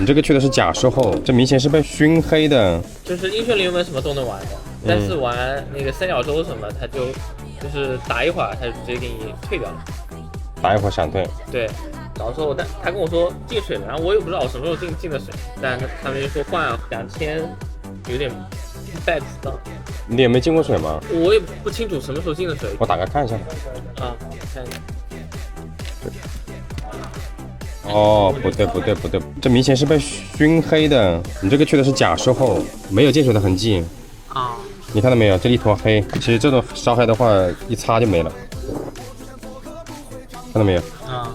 这个去的是假售后，这明显是被熏黑的。就是英雄联盟什么都能玩的，但是玩那个三角洲什么，它就是打一会儿，它就直接给你退掉了。打一会儿闪退。对，然后他跟我说进水了，然后我也不知道我什么时候进的水，但他们就说换2000，有点不太知道。你也没进过水吗？我也不清楚什么时候进的水。我打开看一下。啊，看一下。哦，不对，这明显是被熏黑的。你这个去的是假售后，没有进水的痕迹。啊，你看到没有？这里一坨黑。其实这种烧黑的话，一擦就没了。看到没有？啊，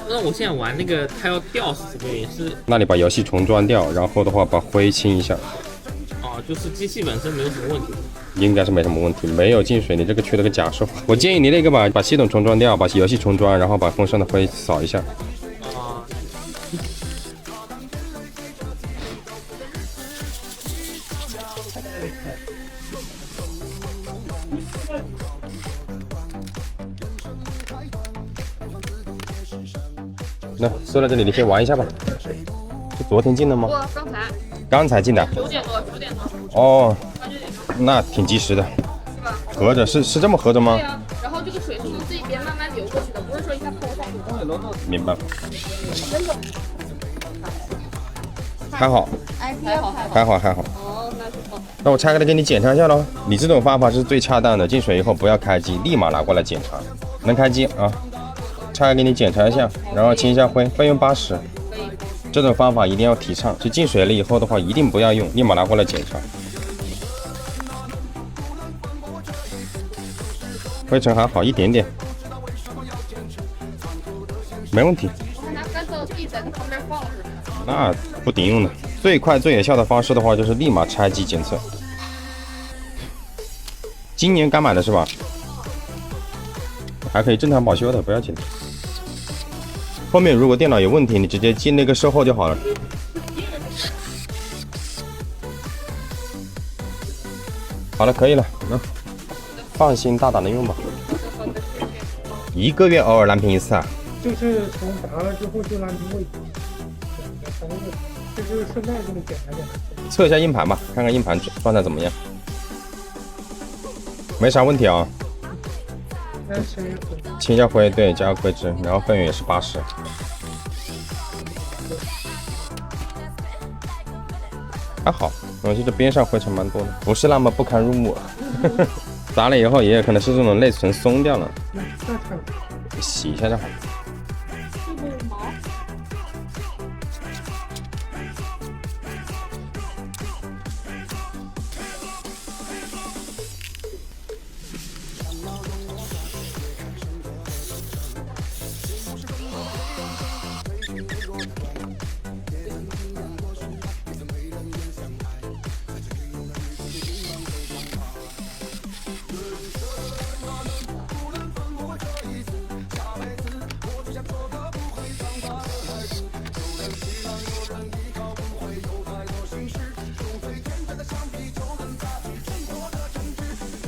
那我现在玩那个，它要掉是这个原因是？那你把游戏重装掉，然后的话把灰清一下。哦，就是机器本身没有什么问题。应该是没什么问题，没有进水。你这个去了个假售后，我建议你那个把系统重装掉，把游戏重装，然后把风扇的灰扫一下。那收在这里，你先玩一下吧。是昨天进的吗？刚才进的。9点多。哦，那挺及时的。是吧？合着是这么合着吗？对啊，然后这个水是从这边慢慢流过去的，不是说一下泼上去。明白。还好。还好。哦，那就好。那我拆开来给你检查一下喽。你这种方法是最恰当的，进水以后不要开机，立马拿过来检查。能开机啊？拆开给你检查一下，然后清一下灰，备用80。这种方法一定要提倡，就进水了以后的话，一定不要用，立马拿过来检查。灰尘还好一点点，没问题。拿干燥剂在它旁边放是吧？那不顶用的，最快最有效的方式的话，就是立马拆机检测。今年刚买的是吧？还可以正常保修的，不要紧。后面如果电脑有问题，你直接进那个售后就好了。好了，可以了，放心大胆的用吧。1个月偶尔蓝屏一次啊？就是从拔了之后就蓝屏过一次，就是顺带给你检查检查。测一下硬盘吧，看看硬盘状态怎么样。没啥问题啊。清一下灰，对，加个硅脂，然后分源也是80。还好，我觉得边上灰尘蛮多的，不是那么不堪入目。砸了以后也有可能是这种内存松掉了，洗一下就好。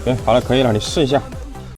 对，好了，可以了，你试一下。